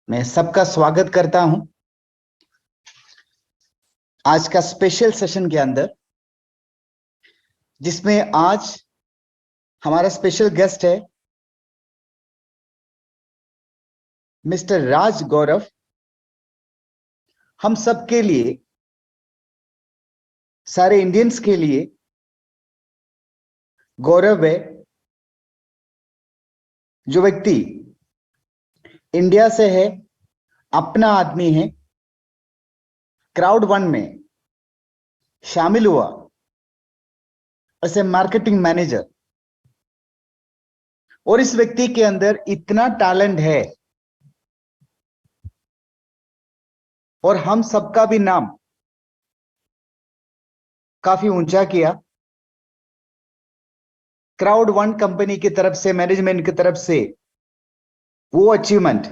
मैं सबका स्वागत करता हूं आज का स्पेशल सेशन के अंदर, जिसमें आज हमारा स्पेशल गेस्ट है मिस्टर राज गौरव। हम सबके लिए, सारे इंडियंस के लिए गौरव है जो व्यक्ति इंडिया से है, अपना आदमी है, क्राउड वन में शामिल हुआ एज ए मार्केटिंग मैनेजर। और इस व्यक्ति के अंदर इतना टैलेंट है और हम सबका भी नाम काफी ऊंचा किया। क्राउड वन कंपनी की तरफ से, मैनेजमेंट की तरफ से वो अचीवमेंट,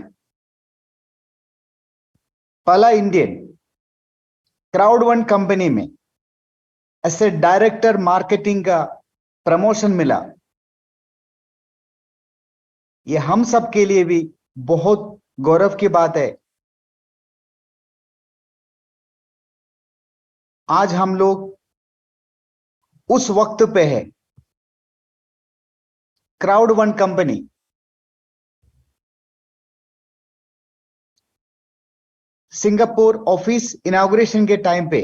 पहला इंडियन क्राउड वन कंपनी में ऐसे डायरेक्टर मार्केटिंग का प्रमोशन मिला। ये हम सब के लिए भी बहुत गौरव की बात है। आज हम लोग उस वक्त पे है। Crowd one company Singapore office inauguration के टाइम पे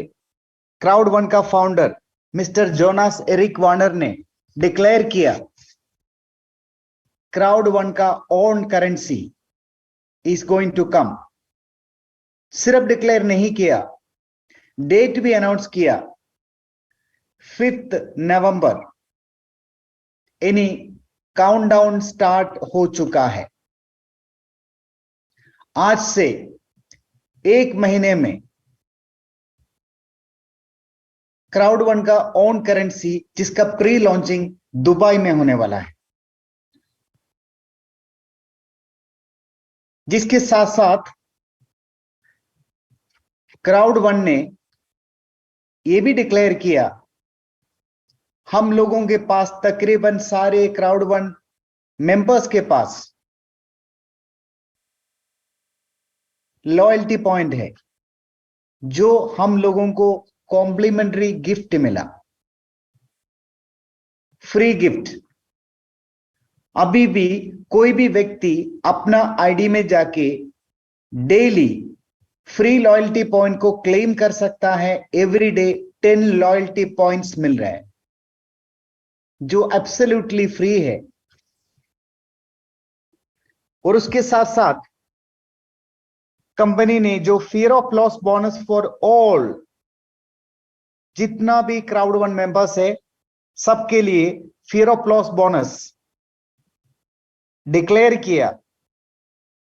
क्राउड वन का founder mister Jonas Eric Warner ने डिक्लेयर किया, क्राउड वन का own currency is going to come. सिर्फ डिक्लेयर नहीं किया, डेट भी अनाउंस किया, 5 नवंबर। यानी काउंटडाउन स्टार्ट हो चुका है। आज से 1 महीने में क्राउड वन का ओन करेंसी, जिसका प्री लॉन्चिंग दुबई में होने वाला है, जिसके साथ साथ क्राउड वन ने यह भी डिक्लेयर किया, हम लोगों के पास तकरीबन सारे क्राउड वन मेंबर्स के पास लॉयल्टी पॉइंट है, जो हम लोगों को कॉम्प्लीमेंट्री गिफ्ट मिला, फ्री गिफ्ट। अभी भी कोई भी व्यक्ति अपना आईडी में जाके डेली फ्री लॉयल्टी पॉइंट को क्लेम कर सकता है। एवरी डे 10 लॉयल्टी पॉइंट्स मिल रहा है, जो एब्सोल्युटली फ्री है। और उसके साथ साथ कंपनी ने जो fear of loss bonus for all, जितना भी क्राउड वन मेंबर्स है सबके लिए fear of loss bonus declare किया।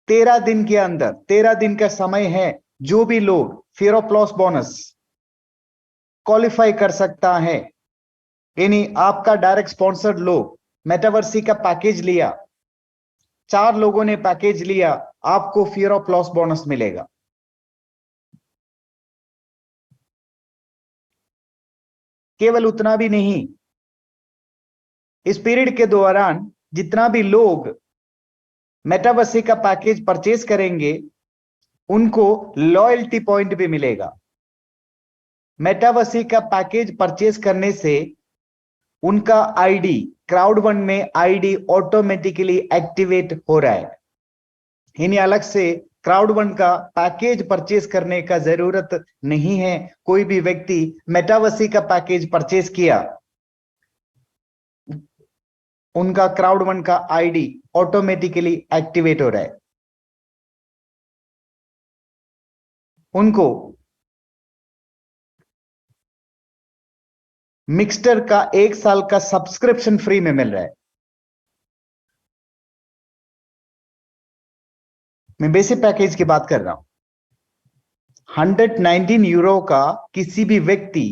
13 दिन के अंदर, 13 दिन का समय है, जो भी लोग fear of loss bonus qualify कर सकता है। यानी आपका डायरेक्ट स्पॉन्सर्ड लोग मेटावर्सी का पैकेज लिया, 4 लोगों ने पैकेज लिया, आपको फियर ऑफ लॉस बोनस मिलेगा। केवल उतना भी नहीं, इस पीरियड के दौरान जितना भी लोग मेटावर्सी का पैकेज परचेज करेंगे, उनको लॉयल्टी पॉइंट भी मिलेगा। मेटावर्सी का पैकेज परचेज करने से उनका आईडी, क्राउड वन में आईडी ऑटोमेटिकली एक्टिवेट हो रहा है। इन्हें अलग से क्राउड वन का पैकेज परचेज करने का जरूरत नहीं है। कोई भी व्यक्ति मेटावर्सी का पैकेज परचेज किया, उनका क्राउड वन का आईडी ऑटोमेटिकली एक्टिवेट हो रहा है। उनको मिक्सटर का 1 साल का सब्सक्रिप्शन फ्री में मिल रहा है। मैं बेसिक पैकेज की बात कर रहा हूं। 119 यूरो का किसी भी व्यक्ति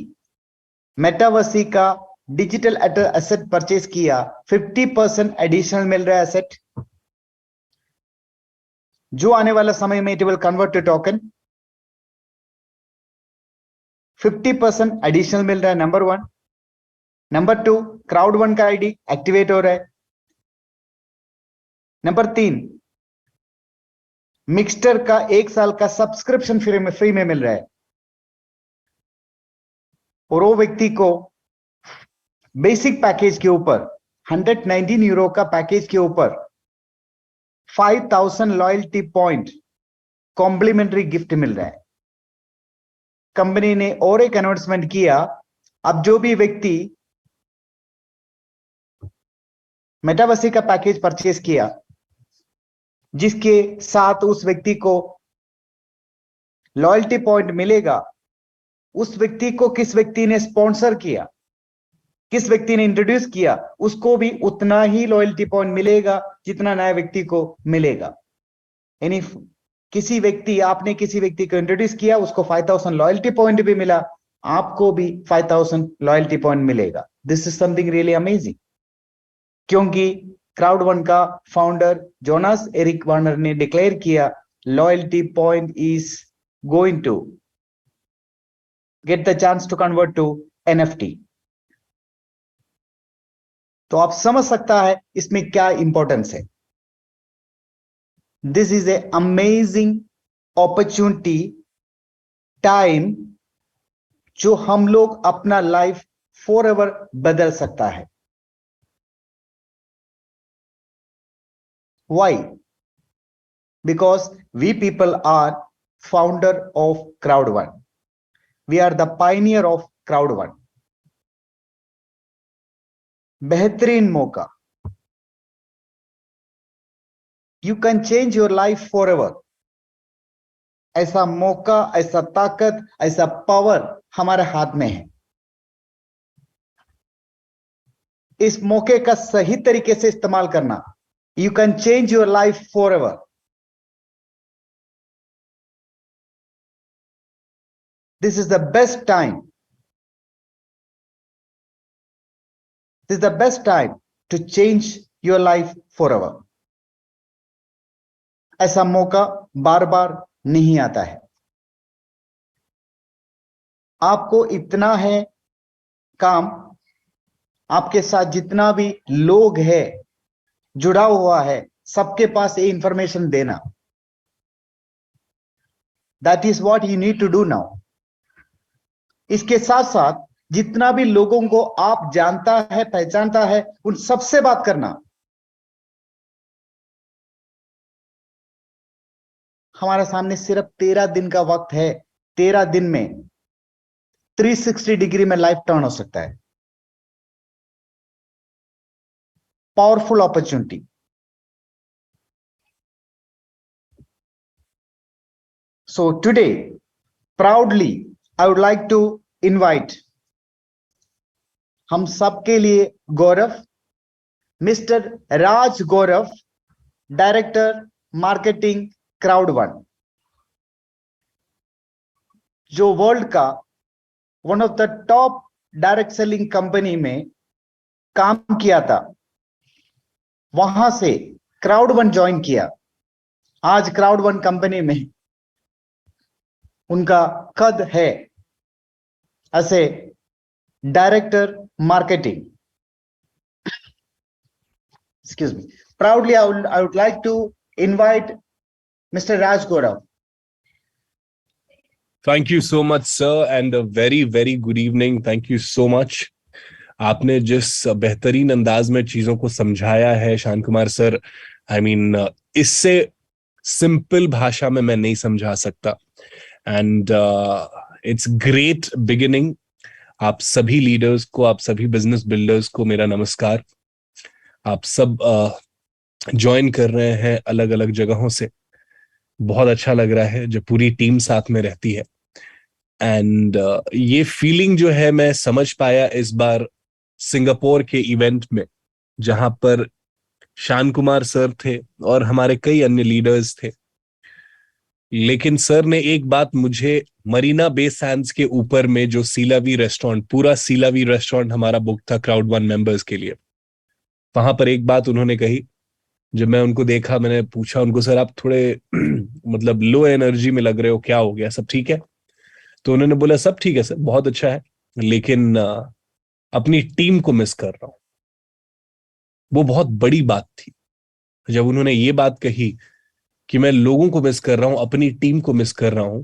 मेटावर्सी का डिजिटल एसेट परचेज किया, 50% एडिशनल मिल रहा है एसेट, जो आने वाला समय में it will convert to token. 50% additional मिल रहा है, नंबर 1। नंबर 2, क्राउड वन का आईडी एक्टिवेट हो रहा है। नंबर 3, मिक्सटर का 1 साल का सब्सक्रिप्शन फ्री में मिल रहा है, और वो व्यक्ति को बेसिक पैकेज के ऊपर 119 यूरो का पैकेज के ऊपर 5000 लॉयल्टी पॉइंट कॉम्प्लीमेंट्री गिफ्ट मिल रहा है। कंपनी ने और एक अनाउंसमेंट किया, अब जो भी व्यक्ति मेटावर्सी का पैकेज परचेज किया, जिसके साथ उस व्यक्ति को लॉयल्टी पॉइंट मिलेगा, उस व्यक्ति को किस व्यक्ति ने स्पॉन्सर किया, किस व्यक्ति ने इंट्रोड्यूस किया, उसको भी उतना ही लॉयल्टी पॉइंट मिलेगा जितना नया व्यक्ति को मिलेगा। यानी किसी व्यक्ति, आपने किसी व्यक्ति को इंट्रोड्यूस किया, उसको 5000 लॉयल्टी पॉइंट भी मिला, आपको भी 5000 लॉयल्टी पॉइंट मिलेगा। This is something really amazing, क्योंकि क्राउड वन का फाउंडर जोनास एरिक वार्नर ने डिक्लेयर किया, loyalty point is going to get the chance to convert to NFT. तो आप समझ सकता है इसमें क्या इंपॉर्टेंस है। This is a amazing opportunity time, जो हम लोग अपना लाइफ फॉरएवर बदल सकता है। Why? Because we people are founder of Crowd1. We are the pioneer of Crowd1. बेहतरीन मौका, you can change your life forever. ऐसा मौका, ऐसा ताकत, ऐसा पावर हमारे हाथ में है। इस मौके का सही तरीके से इस्तेमाल करना, you can change your life forever. This is the best time. This is the best time to change your life forever. ऐसा मौका बार बार नहीं आता है। आपको इतना है काम, आपके साथ जितना भी लोग है जुड़ा हुआ है, सबके पास ये इंफॉर्मेशन देना। That is what you need to do now. इसके साथ साथ जितना भी लोगों को आप जानता है, पहचानता है, उन सबसे बात करना। हमारे सामने सिर्फ 13 दिन का वक्त है। 13 दिन में 360 डिग्री में लाइफ टर्न हो सकता है। Powerful opportunity. So today, proudly, I would like to invite हम सबके लिए गौरव, मिस्टर राज गौरव, डायरेक्टर मार्केटिंग क्राउड1, जो वर्ल्ड का one of the top direct selling company में काम किया था, वहां से क्राउड1 ज्वाइन किया। आज क्राउड1 कंपनी में उनका कद है as a director marketing. Excuse me. Proudly, I would like to invite Mr. Raj Gaurav. Thank you so much, sir, and a very, very good evening. Thank you so much. आपने जिस बेहतरीन अंदाज में चीजों को समझाया है शांत कुमार सर, आई मीन इससे सिंपल भाषा में मैं नहीं समझा सकता। And it's great beginning. आप सभी लीडर्स को, आप सभी बिजनेस बिल्डर्स को मेरा नमस्कार। आप सब ज्वाइन कर रहे हैं अलग अलग जगहों से। बहुत अच्छा लग रहा है जब पूरी टीम साथ में रहती है। एंड ये फीलिंग जो है मैं समझ पाया इस बार सिंगापुर के इवेंट में, जहां पर शान कुमार सर थे और हमारे कई अन्य लीडर्स थे। लेकिन सर ने एक बात मुझे, मरीना बे सैंड्स के ऊपर में जो सीलावी रेस्टोरेंट, पूरा सीलावी रेस्टोरेंट हमारा बुक था क्राउड1 मेंबर्स के लिए, वहां पर एक बात उन्होंने कही। जब मैं उनको देखा, मैंने पूछा उनको, सर आप थोड़े मतलब लो एनर्जी में लग रहे हो, क्या हो गया, सब ठीक है? तो उन्होंने बोला सब ठीक है सर, बहुत अच्छा है, लेकिन अपनी टीम को मिस कर रहा हूं। वो बहुत बड़ी बात थी। जब उन्होंने ये बात कही कि मैं लोगों को मिस कर रहा हूं, अपनी टीम को मिस कर रहा हूं।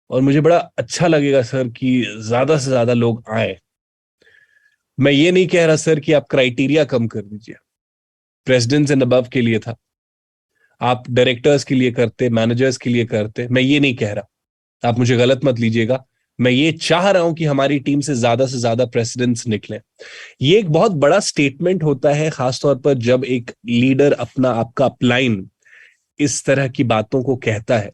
और मुझे बड़ा अच्छा लगेगा सर कि ज्यादा से ज्यादा लोग आए। मैं ये नहीं कह रहा सर कि आप क्राइटेरिया कम कर दीजिए, प्रेसिडेंट्स एंड अबव के लिए था, आप डायरेक्टर्स के लिए करते, मैनेजर्स के लिए करते, मैं ये नहीं कह रहा, आप मुझे गलत मत लीजिएगा। मैं ये चाह रहा हूं कि हमारी टीम से ज्यादा प्रेसिडेंट्स निकले। ये एक बहुत बड़ा स्टेटमेंट होता है, खासतौर पर जब एक लीडर अपना आपका अपलाइन इस तरह की बातों को कहता है।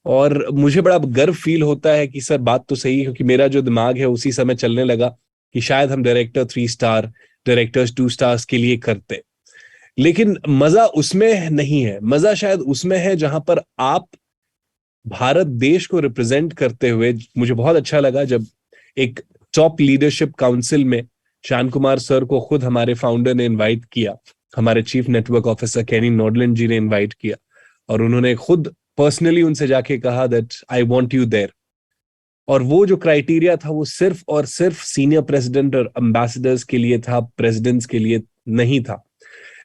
और मुझे बड़ा गर्व फील होता है कि सर बात तो सही है, क्योंकि मेरा जो दिमाग है उसी समय चलने लगा कि शायद हम डायरेक्टर 3 स्टार, डायरेक्टर्स 2 स्टार्स के लिए करते। लेकिन मजा उसमें नहीं है, मजा शायद उसमें है जहां पर आप भारत देश को रिप्रेजेंट करते हुए, मुझे बहुत अच्छा लगा जब एक टॉप लीडरशिप काउंसिल में शान कुमार सर को खुद हमारे फाउंडर ने इनवाइट किया, हमारे चीफ नेटवर्क ऑफिसर केनी नॉर्डलैंड जी ने इनवाइट किया, और उन्होंने खुद पर्सनली उनसे जाके कहा that I want you there. और वो जो क्राइटेरिया था वो सिर्फ और सिर्फ सीनियर प्रेसिडेंट और एम्बेसडर्स के लिए था, प्रेसिडेंट्स के लिए नहीं था।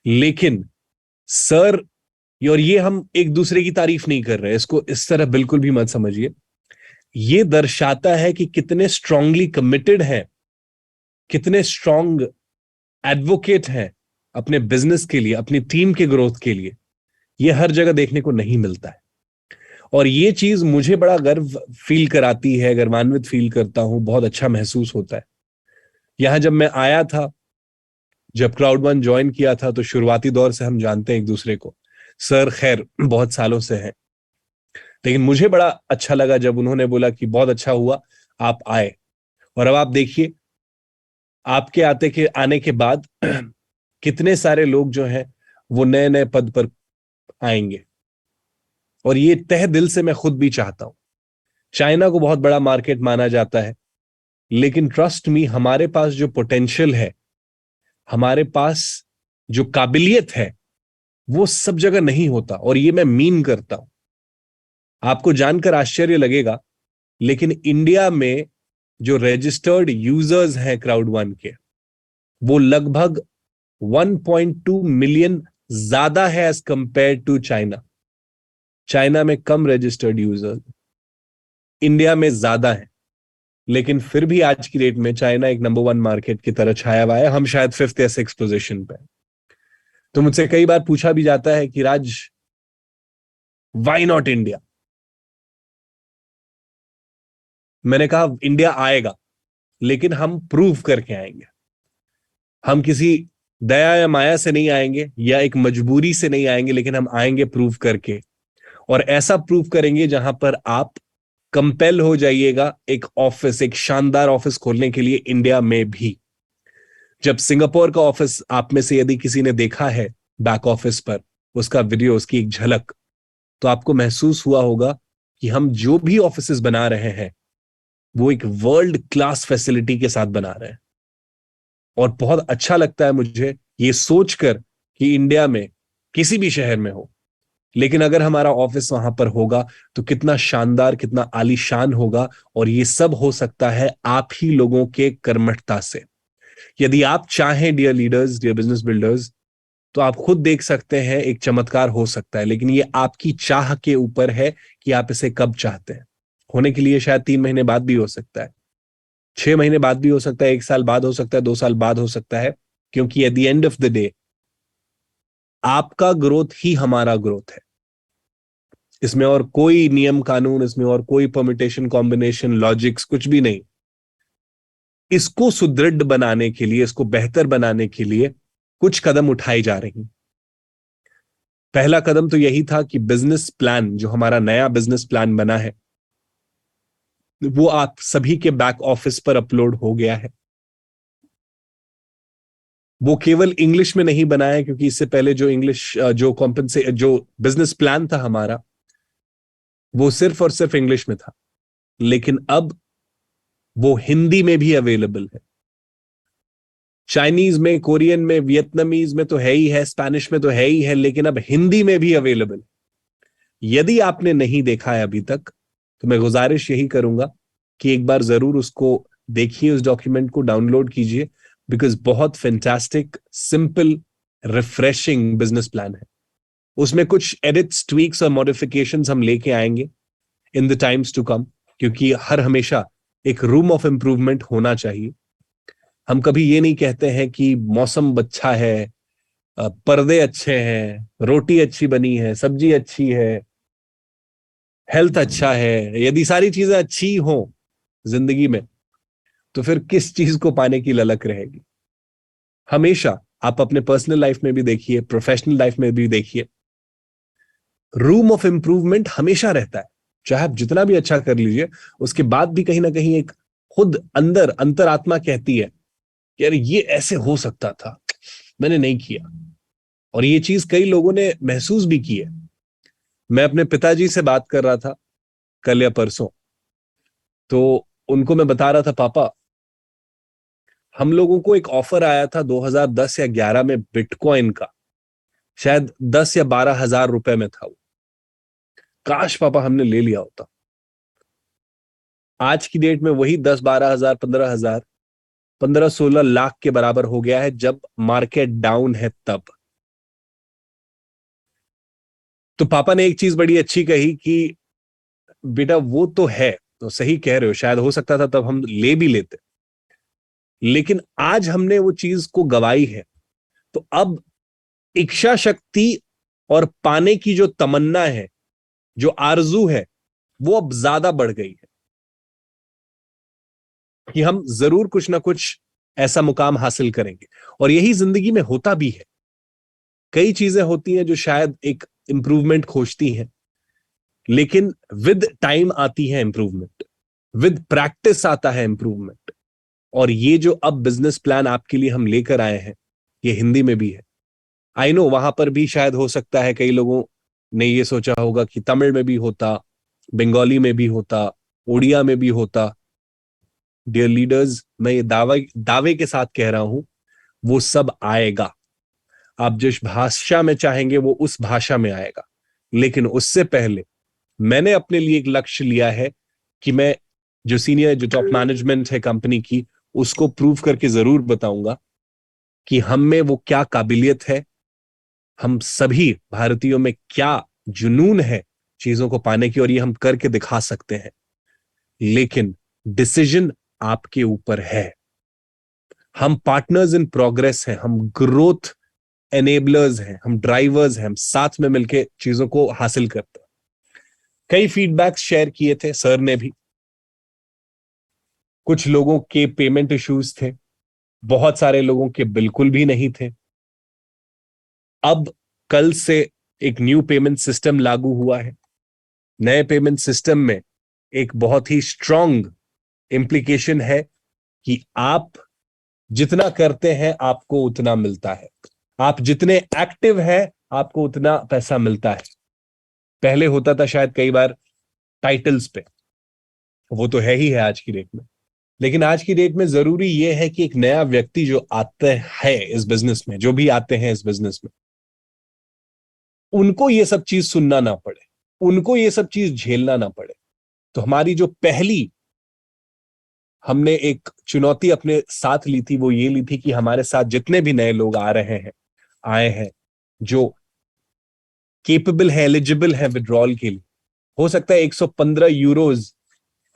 लेकिन सर, और ये हम एक दूसरे की तारीफ नहीं कर रहे, इसको इस तरह बिल्कुल भी मत समझिए, ये दर्शाता है कि कितने स्ट्रांगली कमिटेड हैं, कितने स्ट्रांग एडवोकेट हैं अपने बिजनेस के लिए, अपनी टीम के ग्रोथ के लिए। ये हर जगह देखने को नहीं मिलता है, और ये चीज मुझे बड़ा गर्व फील कराती है, गर्वान्वित फील करता हूं, बहुत अच्छा महसूस होता है। यहां जब मैं आया था, जब क्राउड1 ज्वाइन किया था, तो शुरुआती दौर से हम जानते हैं एक दूसरे को, सर खैर बहुत सालों से हैं। लेकिन मुझे बड़ा अच्छा लगा जब उन्होंने बोला कि बहुत अच्छा हुआ आप आए। और अब आप देखिए, आपके आने के बाद कितने सारे लोग जो हैं वो नए नए पद पर आएंगे। और ये तहे दिल से मैं खुद भी चाहता हूं। चाइना को बहुत बड़ा मार्केट माना जाता है, लेकिन ट्रस्ट मी, हमारे पास जो पोटेंशियल है, हमारे पास जो काबिलियत है, वो सब जगह नहीं होता, और ये मैं मीन करता हूं। आपको जानकर आश्चर्य लगेगा, लेकिन इंडिया में जो रजिस्टर्ड यूजर्स हैं क्राउड1 के, वो लगभग 1.2 मिलियन ज्यादा है as compare to China. China में कम रजिस्टर्ड यूजर्स, इंडिया में ज्यादा है। लेकिन फिर भी आज की डेट में चाइना एक नंबर 1 मार्केट की तरह छाया हुआ है, हम शायद 5th या 6th पोजीशन पे। तो मुझसे कई बार पूछा भी जाता है कि राज, व्हाई नॉट इंडिया? मैंने कहा इंडिया आएगा, लेकिन हम प्रूव करके आएंगे। हम किसी दया या माया से नहीं आएंगे, या एक मजबूरी से नहीं आएंगे, लेकिन हम आएंगे प्रूव करके। और ऐसा प्रूव करेंगे जहां पर आप कंपेल हो जाइएगा एक ऑफिस, एक शानदार ऑफिस खोलने के लिए इंडिया में भी। जब सिंगापुर का ऑफिस आप में से यदि किसी ने देखा है बैक ऑफिस पर, उसका वीडियो, उसकी एक झलक, तो आपको महसूस हुआ होगा कि हम जो भी ऑफिसेस बना रहे हैं वो एक वर्ल्ड क्लास फैसिलिटी के साथ बना रहे हैं। और बहुत अच्छा लगता है मुझे ये सोचकर कि इंडिया में किसी भी शहर में हो, लेकिन अगर हमारा ऑफिस वहां पर होगा तो कितना शानदार, कितना आलीशान होगा। और ये सब हो सकता है आप ही लोगों के कर्मठता से। यदि आप चाहें, dear leaders, dear business builders, तो आप खुद देख सकते हैं एक चमत्कार हो सकता है। लेकिन ये आपकी चाह के ऊपर है कि आप इसे कब चाहते हैं। होने के लिए शायद 3 महीने बाद भी हो सकता है, 6 महीने बाद भी हो सकता है, 1 साल बाद हो सकता है, 2 साल बाद हो सकता है, क्योंकि at the end of the day आपका ग्रोथ ही हमारा ग्रोथ है। इसमें और कोई नियम कानून, इसमें और कोई परमिटेशन, कॉम्बिनेशन, लॉजिक्स कुछ भी नहीं। इसको सुदृढ़ बनाने के लिए, इसको बेहतर बनाने के लिए कुछ कदम उठाए जा रहे हैं। पहला कदम तो यही था कि बिजनेस प्लान, जो हमारा नया बिजनेस प्लान बना है, वो आप सभी के बैक ऑफिस पर अपलोड हो गया है। वो केवल इंग्लिश में नहीं बना है, क्योंकि इससे पहले जो बिजनेस प्लान था हमारा, वो सिर्फ और सिर्फ इंग्लिश में था। लेकिन अब वो हिंदी में भी अवेलेबल है। चाइनीज में, कोरियन में, वियतनामीज में तो है ही है, स्पेनिश में तो है ही है, लेकिन अब हिंदी में भी अवेलेबल। यदि आपने नहीं देखा है अभी तक, तो मैं गुजारिश यही करूंगा कि एक बार जरूर उसको देखिए, उस डॉक्यूमेंट को डाउनलोड कीजिए, बिकॉज बहुत fantastic, simple, refreshing business plan है। उसमें कुछ एडिट्स, ट्वीक्स और मॉडिफिकेशंस हम लेके आएंगे in the times to come, क्योंकि हर हमेशा एक रूम ऑफ इंप्रूवमेंट होना चाहिए। हम कभी ये नहीं कहते हैं कि मौसम अच्छा है, पर्दे अच्छे हैं, रोटी अच्छी बनी है, सब्जी अच्छी है, हेल्थ अच्छा है। यदि सारी चीजें अच्छी हो जिंदगी में, तो फिर किस चीज को पाने की ललक रहेगी। हमेशा आप अपने पर्सनल लाइफ में भी देखिए, प्रोफेशनल लाइफ में भी देखिए, रूम ऑफ इंप्रूवमेंट हमेशा रहता है। चाहे आप जितना भी अच्छा कर लीजिए, उसके बाद भी कहीं ना कहीं एक खुद अंदर अंतरात्मा कहती है कि अरे ये ऐसे हो सकता था, मैंने नहीं किया। और ये चीज कई लोगों ने महसूस भी की है। मैं अपने पिताजी से बात कर रहा था कल या परसों, तो उनको मैं बता रहा था, पापा हम लोगों को एक ऑफर आया था 2010 या 11 में बिटकॉइन का, शायद 10 या 12 हजार रुपए में था वो। काश पापा हमने ले लिया होता। आज की डेट में वही 10-12 हजार, 15 हजार, 15-16 लाख के बराबर हो गया है जब मार्केट डाउन है तब। तो पापा ने एक चीज बड़ी अच्छी कही कि बेटा वो तो है, तो सही कह रहे हो, शायद हो सकता था तब हम ले भी लेते, लेकिन आज हमने वो चीज को गवाई है। तो अब इच्छा शक्ति और पाने की जो तमन्ना है, जो आरजू है, वो अब ज्यादा बढ़ गई है कि हम जरूर कुछ ना कुछ ऐसा मुकाम हासिल करेंगे। और यही जिंदगी में होता भी है। कई चीजें होती हैं जो शायद एक इंप्रूवमेंट खोजती हैं, लेकिन विद टाइम आती है इंप्रूवमेंट, विद प्रैक्टिस आता है इंप्रूवमेंट। और ये जो अब बिजनेस प्लान आपके लिए हम लेकर आए हैं, ये हिंदी में भी है। आई नो वहां पर भी शायद हो सकता है कई लोगों ने ये सोचा होगा कि तमिल में भी होता, बंगाली में भी होता, उड़िया में भी होता। डियर लीडर्स, मैं ये दावे के साथ कह रहा हूं, वो सब आएगा। आप जिस भाषा में चाहेंगे वो उस भाषा में आएगा। लेकिन उससे पहले मैंने अपने लिए एक लक्ष्य लिया है कि मैं जो टॉप मैनेजमेंट है कंपनी की, उसको प्रूव करके जरूर बताऊंगा कि हम में वो क्या काबिलियत है, हम सभी भारतीयों में क्या जुनून है चीजों को पाने की, और ये हम करके दिखा सकते हैं। लेकिन डिसीजन आपके ऊपर है। हम पार्टनर्स इन प्रोग्रेस हैं, हम ग्रोथ एनेबलर्स हैं, हम ड्राइवर्स हैं, हम साथ में मिलकर चीजों को हासिल करते हैं। कई फीडबैक्स शेयर किए थे सर ने भी। कुछ लोगों के पेमेंट इश्यूज थे, बहुत सारे लोगों के बिल्कुल भी नहीं थे। अब कल से एक न्यू पेमेंट सिस्टम लागू हुआ है। नए पेमेंट सिस्टम में एक बहुत ही स्ट्रांग इंप्लीकेशन है कि आप जितना करते हैं आपको उतना मिलता है, आप जितने एक्टिव हैं आपको उतना पैसा मिलता है। पहले होता था शायद कई बार टाइटल्स पे, वो तो है ही है आज की डेट में। लेकिन आज की डेट में जरूरी यह है कि एक नया व्यक्ति जो आता है इस बिजनेस में, जो भी आते हैं इस बिजनेस में, उनको ये सब चीज सुनना ना पड़े, उनको ये सब चीज झेलना ना पड़े। तो हमारी जो पहली हमने एक चुनौती अपने साथ ली थी, वो ये ली थी कि हमारे साथ जितने भी नए लोग आ रहे हैं, आए हैं, जो केपेबल है, एलिजिबल है विड्रॉल के लिए, हो सकता है 115 यूरोज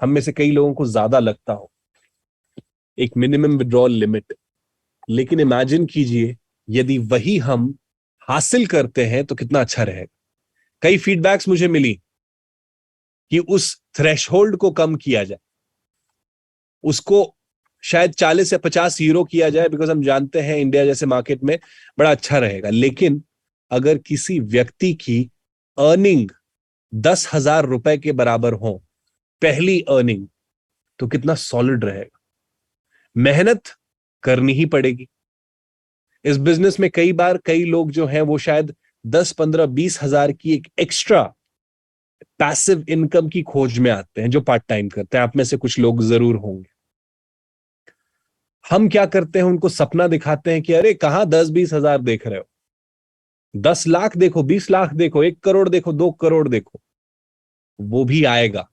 हम में से कई लोगों को ज्यादा लगता हो, एक मिनिमम विड्रॉल लिमिट। लेकिन इमेजिन कीजिए यदि वही हम हासिल करते हैं तो कितना अच्छा रहेगा। कई फीडबैक्स मुझे मिली कि उस थ्रेशहोल्ड को कम किया जाए, उसको शायद 40 या 50 यूरो किया जाए, बिकॉज हम जानते हैं इंडिया जैसे मार्केट में बड़ा अच्छा रहेगा। लेकिन अगर किसी व्यक्ति की अर्निंग 10,000 रुपए के बराबर हो, पहली अर्निंग, तो कितना सॉलिड रहेगा। मेहनत करनी ही पड़ेगी। इस बिजनेस में कई बार कई लोग जो हैं वो शायद 10, 15, 20 हजार की एक एक्स्ट्रा पैसिव इनकम की खोज में आते हैं, जो पार्ट टाइम करते हैं। आप में से कुछ लोग जरूर होंगे। हम क्या करते हैं, उनको सपना दिखाते हैं कि अरे कहां 10-20 हजार देख रहे हो, 10 लाख देखो, 20 लाख देखो, 1 करोड़ देखो, 2 करोड़ देखो। वो भी आएगा,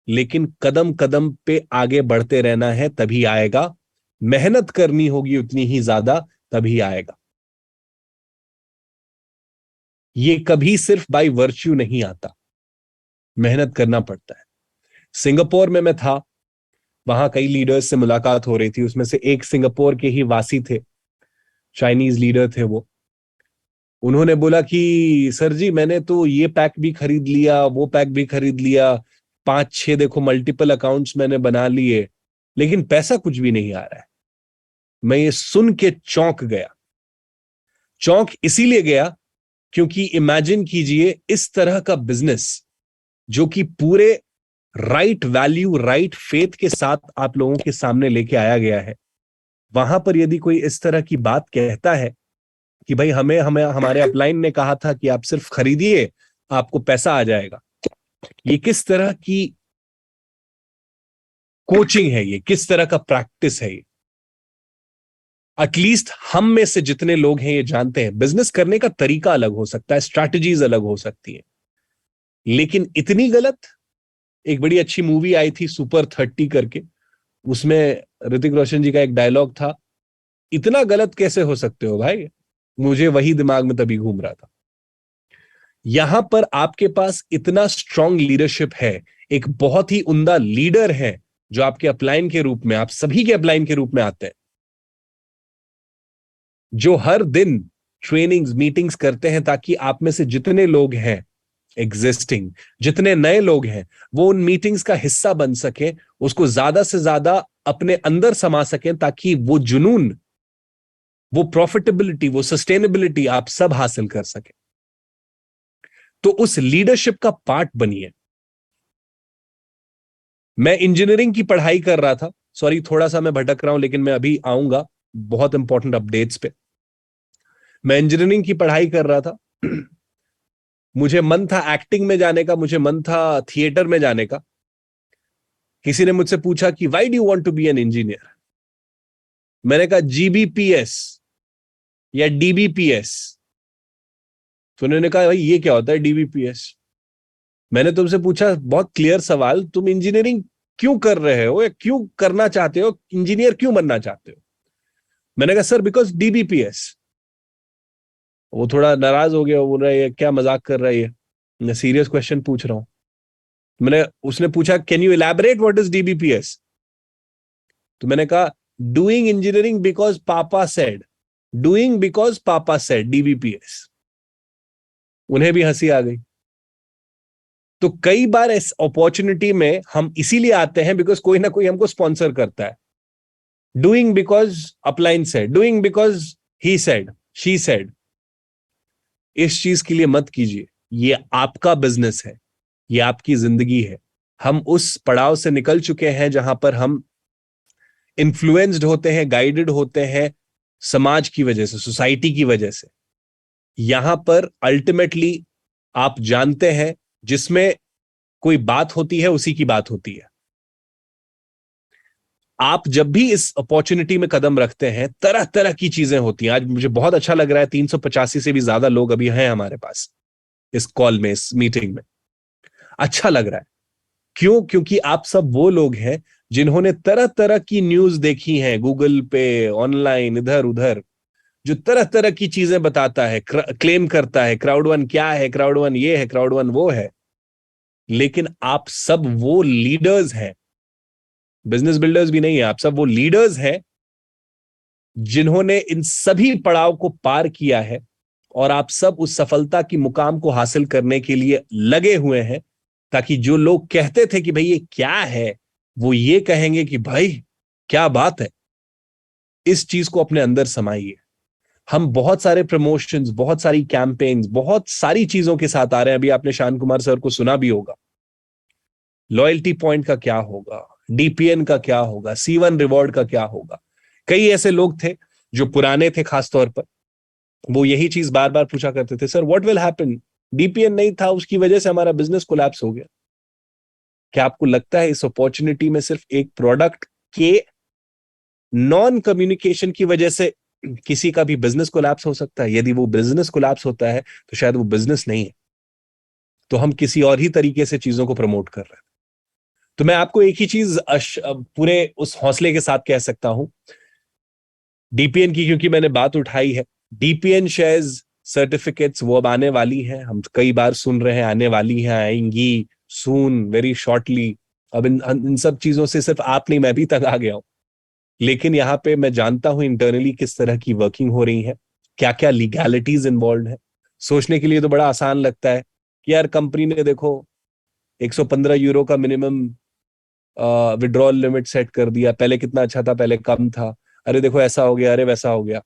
लेकिन कदम कदम पे आगे बढ़ते रहना है, तभी आएगा। मेहनत करनी होगी उतनी ही ज्यादा, तभी आएगा। ये कभी सिर्फ बाय वर्च्यू नहीं आता, मेहनत करना पड़ता है। सिंगापुर में मैं था, वहां कई लीडर्स से मुलाकात हो रही थी, उसमें से एक सिंगापुर के ही वासी थे, चाइनीज लीडर थे वो। उन्होंने बोला कि सर जी मैंने तो ये पैक भी खरीद लिया, वो पैक भी खरीद लिया, 5-6 देखो मल्टीपल अकाउंट्स मैंने बना लिए, लेकिन पैसा कुछ भी नहीं आ रहा है। मैं ये सुन के चौंक गया। चौंक इसीलिए गया क्योंकि इमेजिन कीजिए इस तरह का बिजनेस जो कि पूरे राइट वैल्यू, राइट फेथ के साथ आप लोगों के सामने लेके आया गया है, वहां पर यदि कोई इस तरह की बात कहता है कि भाई हमें हमें हमारे अपलाइन ने कहा था कि आप सिर्फ खरीदिए आपको पैसा आ जाएगा, ये किस तरह की कोचिंग है, ये किस तरह का प्रैक्टिस है? ये एटलीस्ट हम में से जितने लोग हैं ये जानते हैं बिजनेस करने का तरीका अलग हो सकता है, स्ट्रैटेजीज अलग हो सकती है, लेकिन इतनी गलत। एक बड़ी अच्छी मूवी आई थी सुपर 30 करके, उसमें ऋतिक रोशन जी का एक डायलॉग था, इतना गलत कैसे हो सकते हो भाई? मुझे वही दिमाग में तभी घूम रहा था। यहां पर आपके पास इतना स्ट्रांग लीडरशिप है, एक बहुत ही उम्दा लीडर है जो आपके अपलाइन के रूप में, आप सभी के अपलाइन के रूप में आते हैं, जो हर दिन ट्रेनिंग्स मीटिंग्स करते हैं ताकि आप में से जितने लोग हैं एग्जिस्टिंग, जितने नए लोग हैं, वो उन मीटिंग्स का हिस्सा बन सके, उसको ज्यादा से ज्यादा अपने अंदर समा सकें, ताकि वो जुनून, वो प्रॉफिटेबिलिटी, वो सस्टेनेबिलिटी आप सब हासिल कर सके। तो उस लीडरशिप का पार्ट बनिए। मैं इंजीनियरिंग की पढ़ाई कर रहा था, सॉरी थोड़ा सा मैं भटक रहा हूं, लेकिन मैं अभी आऊंगा बहुत इंपॉर्टेंट अपडेट्स पे। मैं इंजीनियरिंग की पढ़ाई कर रहा था, मुझे मन था एक्टिंग में जाने का, मुझे मन था थिएटर में जाने का। किसी ने मुझसे पूछा कि why do you want to be an engineer? मैंने कहा जीबीपीएस या डीबीपीएस। तो उन्होंने कहा भाई ये क्या होता है डीबीपीएस? मैंने तुमसे पूछा बहुत क्लियर सवाल, तुम इंजीनियरिंग क्यों कर रहे हो या क्यों करना चाहते हो, इंजीनियर क्यों बनना चाहते हो? मैंने कहा सर बिकॉज डीबीपीएस। वो थोड़ा नाराज हो गया, बोल रहा है क्या मजाक कर रहा है ये, मैं सीरियस क्वेश्चन पूछ रहा हूं। उसने पूछा can you elaborate what is DBPS? तो मैंने कहा doing engineering because papa said, doing because papa said DBPS. उन्हें भी हंसी आ गई। तो कई बार इस अपॉर्चुनिटी में हम इसीलिए आते हैं बिकॉज कोई ना कोई हमको स्पॉन्सर करता है। Doing because upline said, doing because he said, she said. इस चीज के लिए मत कीजिए, ये आपका बिजनेस है, ये आपकी जिंदगी है। हम उस पड़ाव से निकल चुके हैं जहां पर हम इन्फ्लुएंस्ड होते हैं, गाइडेड होते हैं समाज की वजह से, सोसाइटी की वजह से। यहां पर अल्टीमेटली आप जानते हैं जिसमें कोई बात होती है उसी की बात होती है। आप जब भी इस अपॉर्चुनिटी में कदम रखते हैं तरह तरह की चीजें होती हैं। आज मुझे बहुत अच्छा लग रहा है, 385 से भी ज्यादा लोग अभी हैं हमारे पास इस कॉल में, इस मीटिंग में। अच्छा लग रहा है। क्यों? क्योंकि आप सब वो लोग हैं जिन्होंने तरह तरह की न्यूज देखी हैं, गूगल पे, ऑनलाइन, इधर उधर, जो तरह तरह की चीजें बताता है, क्लेम करता है क्राउड वन क्या है, क्राउड वन ये है, क्राउड वन वो है। लेकिन आप सब वो लीडर्स हैं, बिजनेस बिल्डर्स भी नहीं है, आप सब वो लीडर्स हैं जिन्होंने इन सभी पड़ाव को पार किया है, और आप सब उस सफलता की मुकाम को हासिल करने के लिए लगे हुए हैं, ताकि जो लोग कहते थे कि भाई ये क्या है, वो ये कहेंगे कि भाई क्या बात है। इस चीज को अपने अंदर समाइए। हम बहुत सारे प्रमोशंस, बहुत सारी कैंपेन्स, बहुत सारी चीजों के साथ आ रहे हैं। अभी आपने शान कुमार सर को सुना भी होगा। लॉयल्टी पॉइंट का क्या होगा, डीपीएन का क्या होगा, C1 रिवॉर्ड का क्या होगा। कई ऐसे लोग थे जो पुराने थे, खासतौर पर वो यही चीज बार बार पूछा करते थे, sir what will happen, DPN नहीं था उसकी वजह से हमारा बिजनेस कोलैप्स हो गया। क्या आपको लगता है इस अपॉर्चुनिटी में सिर्फ एक प्रोडक्ट के नॉन कम्युनिकेशन की वजह से किसी का भी बिजनेस कोलैप्स हो सकता है? यदि वो बिजनेस कोलैप्स होता है तो शायद वो बिजनेस नहीं है, तो हम किसी और ही तरीके से चीजों को प्रमोट कर रहे हैं। तो मैं आपको एक ही चीज पूरे उस हौसले के साथ कह सकता हूं, डीपीएन की क्योंकि मैंने बात उठाई है, डीपीएन शेयर्स सर्टिफिकेट्स वो अब आने वाली हैं, हम कई बार सुन रहे हैं आने वाली हैं, आएंगी सून, वेरी शॉर्टली। अब इन सब चीजों से सिर्फ आप नहीं, मैं भी तंग आ गया हूं। लेकिन यहाँ पे मैं जानता हूं इंटरनली किस तरह की वर्किंग हो रही है, क्या क्या लीगैलिटीज इन्वॉल्व है। सोचने के लिए तो बड़ा आसान लगता है कि यार कंपनी ने देखो 115 यूरो का मिनिमम विड्रॉल लिमिट सेट कर दिया, पहले कितना अच्छा था, पहले कम था, अरे देखो ऐसा हो गया, अरे वैसा हो गया।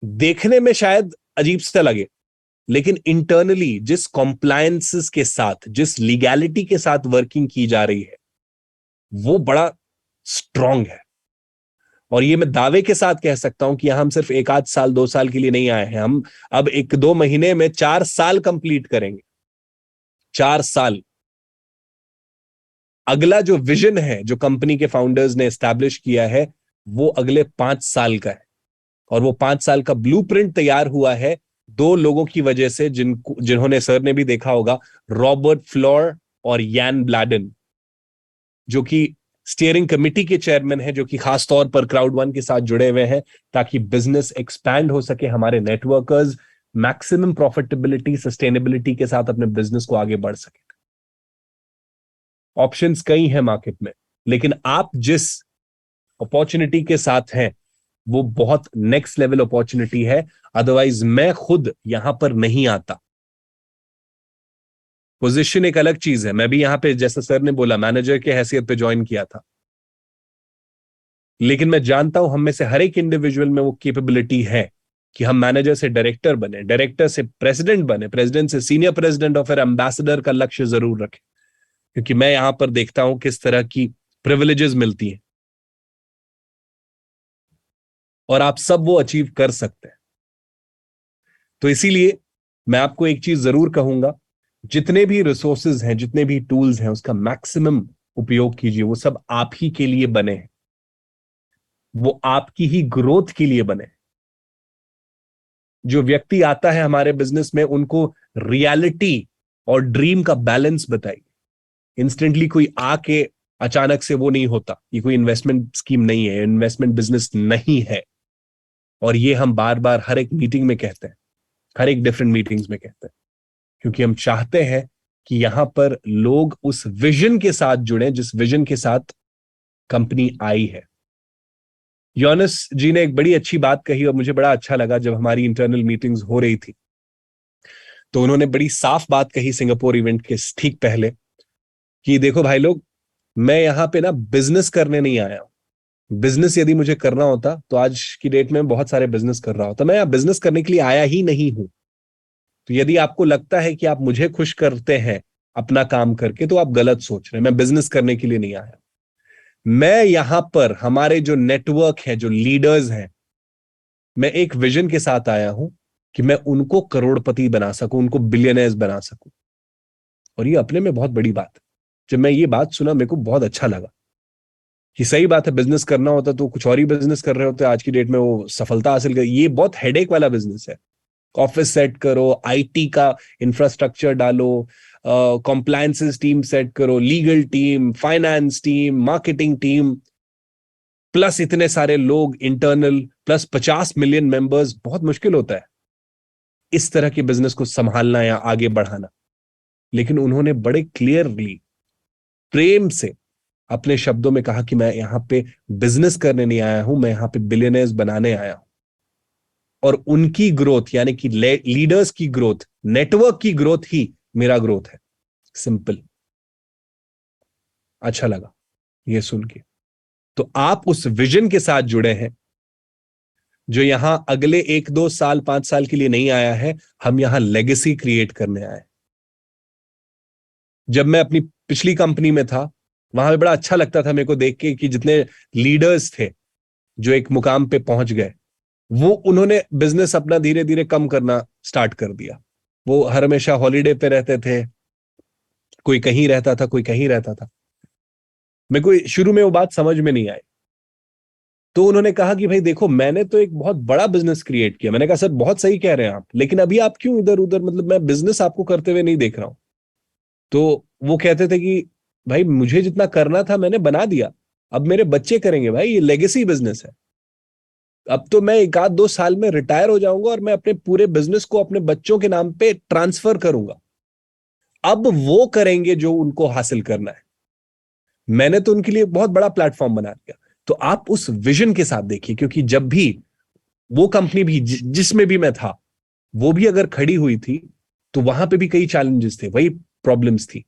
देखने में शायद अजीब सा लगे, लेकिन इंटरनली जिस कॉम्प्लायंसेस के साथ, जिस लीगैलिटी के साथ वर्किंग की जा रही है, वो बड़ा स्ट्रांग है। और ये मैं दावे के साथ कह सकता हूं कि हम सिर्फ एक आध साल 2 साल के लिए नहीं आए हैं, हम अब 1-2 महीने में 4 साल कंप्लीट करेंगे। 4 साल। अगला जो विजन है जो कंपनी के फाउंडर्स ने एस्टैब्लिश किया है, वो अगले 5 साल का है। और वो 5 साल का ब्लूप्रिंट तैयार हुआ है 2 लोगों की वजह से, जिन्होंने सर ने भी देखा होगा, रॉबर्ट फ्लोर और यान ब्लैडन, जो कि स्टीयरिंग कमेटी के चेयरमैन है, जो कि खास तौर पर क्राउड1 के साथ जुड़े हुए हैं ताकि बिजनेस एक्सपैंड हो सके, हमारे नेटवर्कर्स मैक्सिमम प्रॉफिटेबिलिटी सस्टेनेबिलिटी के साथ अपने बिजनेस को आगे बढ़ सके। ऑप्शंस कई हैं मार्केट में, लेकिन आप जिस अपॉर्चुनिटी के साथ हैं वो बहुत नेक्स्ट लेवल अपॉर्चुनिटी है, अदरवाइज मैं खुद यहां पर नहीं आता। पोजीशन एक अलग चीज है, मैं भी यहां पे जैसा सर ने बोला मैनेजर के हैसियत पे ज्वाइन किया था, लेकिन मैं जानता हूं हम में से हर एक इंडिविजुअल में वो कैपेबिलिटी है कि हम मैनेजर से डायरेक्टर बने, डायरेक्टर से प्रेसिडेंट बने, प्रेसिडेंट से सीनियर प्रेसिडेंट और फिर एम्बेसडर का लक्ष्य जरूर रखें। क्योंकि मैं यहां पर देखता हूं किस तरह की प्रिविलेजेस मिलती हैं और आप सब वो अचीव कर सकते हैं। तो इसीलिए मैं आपको एक चीज जरूर कहूंगा, जितने भी रिसोर्सेज हैं, जितने भी टूल्स हैं, उसका मैक्सिमम उपयोग कीजिए। वो सब आप ही के लिए बने हैं, वो आपकी ही ग्रोथ के लिए बने। जो व्यक्ति आता है हमारे बिजनेस में, उनको रियलिटी और ड्रीम का बैलेंस बताइए। इंस्टेंटली कोई आके अचानक से वो नहीं होता। ये कोई इन्वेस्टमेंट स्कीम नहीं है, इन्वेस्टमेंट बिजनेस नहीं है। और ये हम बार बार हर एक मीटिंग में कहते हैं, हर एक डिफरेंट मीटिंग्स में कहते हैं, क्योंकि हम चाहते हैं कि यहां पर लोग उस विजन के साथ जुड़े जिस विजन के साथ कंपनी आई है। योनस जी ने एक बड़ी अच्छी बात कही और मुझे बड़ा अच्छा लगा। जब हमारी इंटरनल मीटिंग्स हो रही थी तो उन्होंने बड़ी साफ बात कही सिंगापुर इवेंट के ठीक पहले कि देखो भाई लोग, मैं यहां पे ना बिजनेस करने नहीं आया हूं। बिजनेस यदि मुझे करना होता तो आज की डेट में बहुत सारे बिजनेस कर रहा होता। मैं यहां बिजनेस करने के लिए आया ही नहीं हूं। तो यदि आपको लगता है कि आप मुझे खुश करते हैं अपना काम करके, तो आप गलत सोच रहे हैं। मैं बिजनेस करने के लिए नहीं आया। मैं यहां पर हमारे जो नेटवर्क है, जो लीडर्स हैं, मैं एक विजन के साथ आया हूं कि मैं उनको करोड़पति बना सकूं, उनको बिलियनर्स बना सकूं। और ये अपने में बहुत बड़ी बात है। जब मैं ये बात सुना मेरे को बहुत अच्छा लगा कि सही बात है, बिजनेस करना होता तो कुछ और ही बिजनेस कर रहे होते आज की डेट में, वो सफलता हासिल कर। ये बहुत हेडेक वाला बिजनेस है। ऑफिस सेट करो, आईटी का इंफ्रास्ट्रक्चर डालो, कॉम्प्लायंसेस टीम सेट करो, legal team, finance team, marketing team, plus इतने सारे लोग इंटरनल, प्लस 50 मिलियन मेंबर्स, बहुत मुश्किल होता है इस तरह के बिजनेस को संभालना या आगे बढ़ाना। लेकिन उन्होंने बड़े क्लियरली, प्रेम से अपने शब्दों में कहा कि मैं यहां पे बिजनेस करने नहीं आया हूं, मैं यहां पे बिलियनर्स बनाने आया हूं। और उनकी ग्रोथ यानी कि लीडर्स की ग्रोथ, नेटवर्क की ग्रोथ ही मेरा ग्रोथ है। सिंपल। अच्छा लगा ये सुन के। तो आप उस विजन के साथ जुड़े हैं जो यहां अगले 1-2 साल 5 साल के लिए नहीं आया है। हम यहां लेगेसी क्रिएट करने आए। जब मैं अपनी पिछली कंपनी में था, वहां पे बड़ा अच्छा लगता था मेरे को देख के कि जितने लीडर्स थे जो एक मुकाम पे पहुंच गए, वो उन्होंने बिजनेस अपना धीरे धीरे कम करना स्टार्ट कर दिया। वो हर हमेशा हॉलीडे पे रहते थे, कोई कहीं रहता था, कोई कहीं रहता था। मेरे को शुरू में वो बात समझ में नहीं आई। तो उन्होंने कहा कि भाई देखो, मैंने तो एक बहुत बड़ा बिजनेस क्रिएट किया। मैंने कहा सर बहुत सही कह रहे हैं आप, लेकिन अभी आप क्यों इधर उधर, मतलब मैं बिजनेस आपको करते हुए नहीं देख रहा हूं। तो वो कहते थे कि भाई मुझे जितना करना था मैंने बना दिया, अब मेरे बच्चे करेंगे, भाई ये लेगेसी बिजनेस है। अब तो मैं 1 आध 2 साल में रिटायर हो जाऊंगा और मैं अपने पूरे बिजनेस को अपने बच्चों के नाम पे ट्रांसफर करूंगा। अब वो करेंगे जो उनको हासिल करना है। मैंने तो उनके लिए बहुत बड़ा प्लेटफॉर्म बना दिया। तो आप उस विजन के साथ देखिए, क्योंकि जब भी वो कंपनी भी जिसमें भी मैं था, वो भी अगर खड़ी हुई थी तो वहां पे भी कई चैलेंजेस थे, वही प्रॉब्लम्स थी,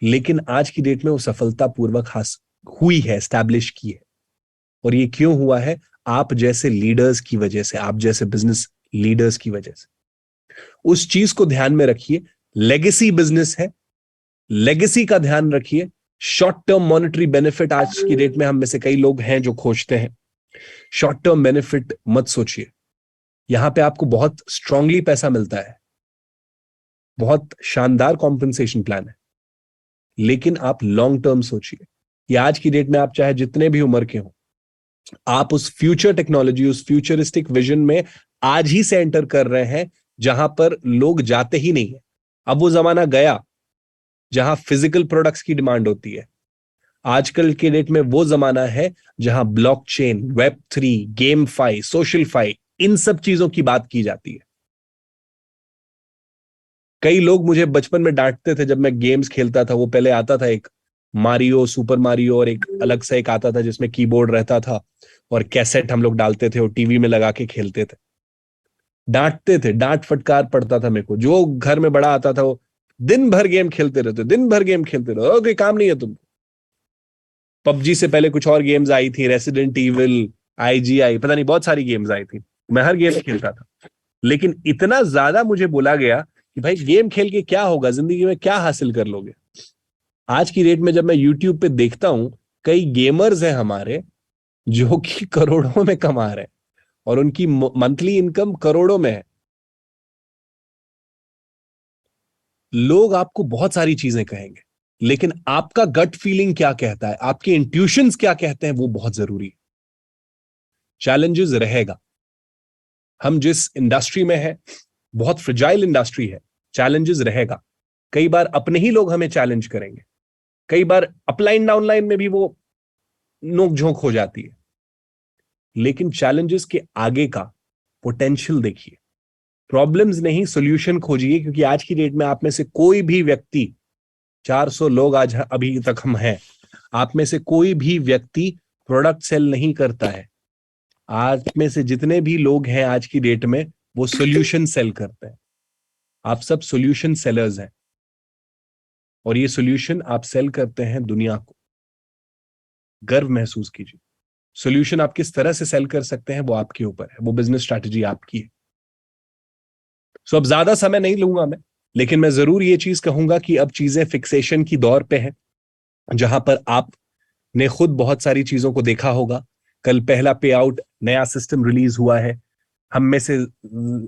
लेकिन आज की डेट में वो सफलतापूर्वक हुई है, एस्टैब्लिश की है। और ये क्यों हुआ है? आप जैसे लीडर्स की वजह से, आप जैसे बिजनेस लीडर्स की वजह से। उस चीज को ध्यान में रखिए। लेगेसी बिजनेस है, लेगेसी का ध्यान रखिए। शॉर्ट टर्म मॉनेटरी बेनिफिट आज की डेट में हम में से कई लोग हैं जो खोजते हैं। शॉर्ट टर्म बेनिफिट मत सोचिए। यहां पे आपको बहुत स्ट्रांगली पैसा मिलता है, बहुत शानदार कॉम्पेंसेशन प्लान है, लेकिन आप लॉन्ग टर्म सोचिए। कि आज की डेट में आप चाहे जितने भी उम्र के हो, आप उस फ्यूचर टेक्नोलॉजी, उस फ्यूचरिस्टिक विजन में आज ही से एंटर कर रहे हैं जहां पर लोग जाते ही नहीं है। अब वो जमाना गया जहां फिजिकल प्रोडक्ट्स की डिमांड होती है। आजकल के डेट में वो जमाना है जहां blockchain, web 3, gamefi, socialfi, इन सब चीजों की बात की जाती है। कई लोग मुझे बचपन में डांटते थे जब मैं गेम्स खेलता था। वो पहले आता था एक मारियो, सुपर मारियो, और एक अलग से एक आता था जिसमें कीबोर्ड रहता था और कैसेट हम लोग डालते थे और टीवी में लगा के खेलते थे। डांटते थे, डांट फटकार पड़ता था मेरे को। जो घर में बड़ा आता था वो दिन भर गेम खेलते रहते, दिन भर गेम खेलते रहो, कोई काम नहीं है तुम। पबजी से पहले कुछ और गेम्स आई थी, रेसिडेंट इविल, IGI, पता नहीं बहुत सारी गेम्स आई थी। मैं हर गेम खेलता था, लेकिन इतना ज्यादा मुझे बोला गया कि भाई गेम खेल के क्या होगा, जिंदगी में क्या हासिल कर लोगे। आज की डेट में जब मैं यूट्यूब पे देखता हूं, कई गेमर्स हैं हमारे जो कि करोड़ों में कमा रहे हैं और उनकी मंथली इनकम करोड़ों में है। लोग आपको बहुत सारी चीजें कहेंगे, लेकिन आपका गट फीलिंग क्या कहता है, आपके इंट्यूशंस क्या कहते हैं, वो बहुत जरूरी है। चैलेंजेस रहेगा। हम जिस इंडस्ट्री में है, बहुत फ्रिजाइल इंडस्ट्री है, चैलेंजेस रहेगा। कई बार अपने ही लोग हमें चैलेंज करेंगे, कई बार अपलाइन डाउनलाइन में भी वो नोक झोंक हो जाती है, लेकिन चैलेंजेस के आगे का पोटेंशियल देखिए। प्रॉब्लम्स नहीं, सॉल्यूशन खोजिए, क्योंकि आज की डेट में आप में से कोई भी व्यक्ति, 400 लोग आज अभी तक हम हैं, आप में से कोई भी व्यक्ति प्रोडक्ट सेल नहीं करता है। आज में से जितने भी लोग हैं आज की डेट में, वो सॉल्यूशन सेल करते हैं। आप सब सॉल्यूशन सेलर्स हैं, और ये सॉल्यूशन आप सेल करते हैं दुनिया को। गर्व महसूस कीजिए। सॉल्यूशन आप किस तरह से सेल कर सकते हैं वो आपके ऊपर है, वो बिजनेस स्ट्रैटेजी आपकी है। सो अब ज्यादा समय नहीं लूंगा मैं, लेकिन मैं जरूर ये चीज कहूंगा कि अब चीजें फिक्सेशन की दौर पे हैं, जहां पर आपने खुद बहुत सारी चीजों को देखा होगा। कल पहला पे आउट नया सिस्टम रिलीज हुआ है। हम में से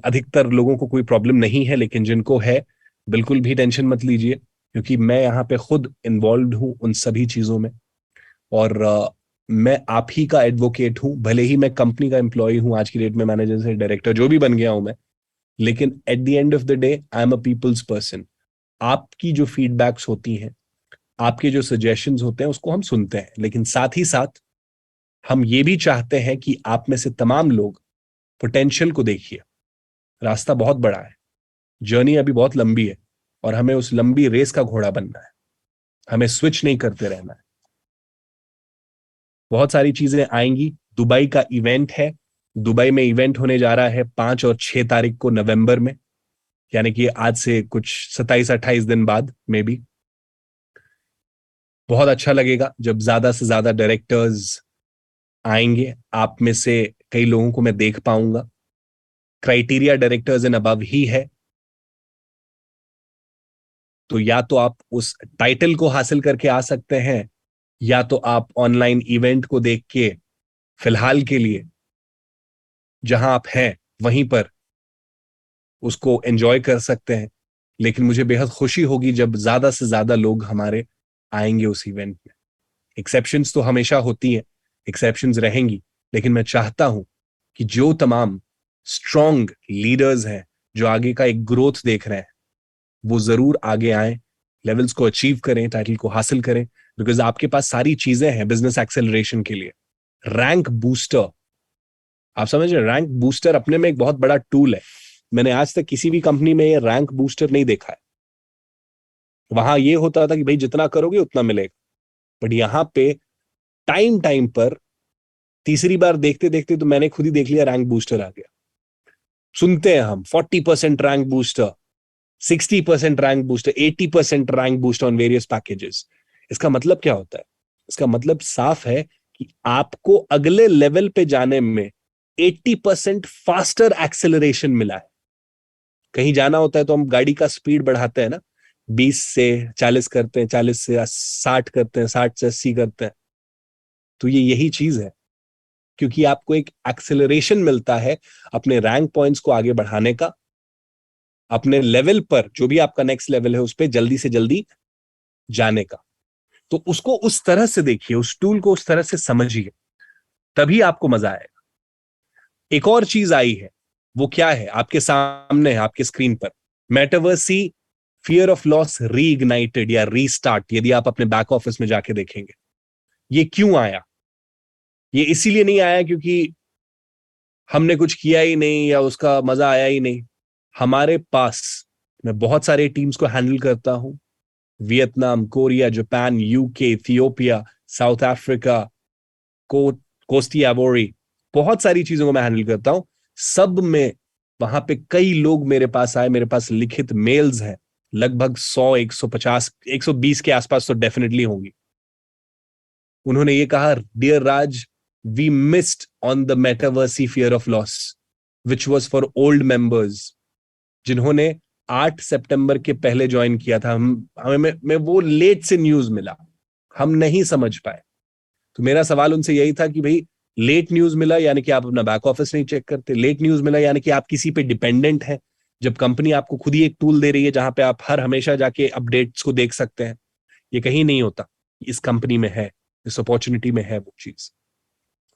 अधिकतर लोगों को कोई प्रॉब्लम नहीं है, लेकिन जिनको है, बिल्कुल भी टेंशन मत लीजिए, क्योंकि मैं यहाँ पे खुद इन्वॉल्व हूँ उन सभी चीजों में। और मैं आप ही का एडवोकेट हूं। भले ही मैं कंपनी का एम्प्लॉय हूं, आज की डेट में मैनेजर से डायरेक्टर जो भी बन गया हूं मैं, लेकिन at the end of the day I am a people's person. आपकी जो फीडबैक्स होती हैं, आपके जो सजेशंस होते हैं, उसको हम सुनते हैं, लेकिन साथ ही साथ हम ये भी चाहते हैं कि आप में से तमाम लोग पोटेंशियल को देखिए। रास्ता बहुत बड़ा है, जर्नी अभी बहुत लंबी है, और हमें उस लंबी रेस का घोड़ा बनना है। हमें स्विच नहीं करते रहना है। बहुत सारी चीजें आएंगी। दुबई का इवेंट है, दुबई में इवेंट होने जा रहा है 5 और 6 तारीख को नवंबर में, यानी कि आज से कुछ 27-28 दिन बाद में भी। बहुत अच्छा लगेगा जब ज्यादा से ज्यादा डायरेक्टर्स आएंगे। आप में से कई लोगों को मैं देख पाऊंगा। क्राइटेरिया डायरेक्टर्स एंड अबव ही है, तो या तो आप उस टाइटल को हासिल करके आ सकते हैं, या तो आप ऑनलाइन इवेंट को देख के फिलहाल के लिए जहां आप हैं वहीं पर उसको एंजॉय कर सकते हैं। लेकिन मुझे बेहद खुशी होगी जब ज्यादा से ज्यादा लोग हमारे आएंगे उस इवेंट में। एक्सेप्शंस तो हमेशा होती हैं, एक्सेप्शंस रहेंगी, लेकिन मैं चाहता हूं कि जो तमाम स्ट्रॉन्ग लीडर्स हैं, जो आगे का एक ग्रोथ देख रहे हैं, वो जरूर आगे आए, लेवल्स को अचीव करें, टाइटल को हासिल करें। बिकॉज आपके पास सारी चीजें हैं बिजनेस एक्सेलरेशन के लिए। रैंक बूस्टर आप समझ रहे, रैंक बूस्टर अपने में एक बहुत बड़ा टूल है। मैंने आज तक किसी भी कंपनी में ये रैंक बूस्टर नहीं देखा है। वहां ये होता था कि भाई जितना करोगे उतना मिलेगा, बट यहां पे टाइम टाइम पर, तीसरी बार देखते देखते तो मैंने खुद ही देख लिया रैंक बूस्टर आ गया। सुनते हैं हम 40% rank booster, 60% rank booster, 80% rank booster on various packages. इसका मतलब क्या होता है? इसका मतलब साफ है कि आपको अगले लेवल पे जाने में 80% फास्टर एक्सेलरेशन मिला है। कहीं जाना होता है तो हम गाड़ी का स्पीड बढ़ाते हैं ना, 20 से 40 करते हैं, 40 से 60 करते हैं, 60 से 80 करते हैं। तो ये यही चीज है, क्योंकि आपको एक एक्सेलरेशन मिलता है अपने रैंक पॉइंट्स को आगे बढ़ाने का, अपने लेवल पर, जो भी आपका नेक्स्ट लेवल है उस पर जल्दी से जल्दी जाने का। तो उसको उस तरह से देखिए, उस टूल को उस तरह से समझिए, तभी आपको मजा आएगा। एक और चीज आई है, वो क्या है? आपके सामने है, आपके स्क्रीन पर, मेटावर्सी फियर ऑफ लॉस रीइग्नाइटेड या रीस्टार्ट। यदि आप अपने बैक ऑफिस में जाके देखेंगे, ये क्यों आया? ये इसीलिए नहीं आया क्योंकि हमने कुछ किया ही नहीं या उसका मजा आया ही नहीं। हमारे पास, मैं बहुत सारे टीम्स को हैंडल करता हूं, Vietnam, Korea, Japan, UK, Ethiopia, South Africa, कोस्टी एवोरी, बहुत सारी चीजों को मैं हैंडल करता हूं। सब में वहां पे कई लोग मेरे पास आए, मेरे पास लिखित मेल्स हैं, लगभग 100, 150, 120 के आसपास तो डेफिनेटली होंगी। उन्होंने ये कहा, dear Raj, we missed on the metaverse fear of loss which was for old members, जिन्होंने 8 सितंबर के पहले ज्वाइन किया था। हमें वो लेट से न्यूज मिला, हम नहीं समझ पाए। तो मेरा सवाल उनसे यही था कि भाई, लेट न्यूज मिला यानी कि आप अपना बैक ऑफिस नहीं चेक करते, लेट न्यूज मिला यानी कि आप किसी पे डिपेंडेंट हैं, जब कंपनी आपको खुद ही एक टूल दे रही है जहां पे आप हर हमेशा जाके अपडेट्स को देख सकते हैं। ये कहीं नहीं होता, इस कंपनी में है, इस अपॉर्चुनिटी में है वो चीज।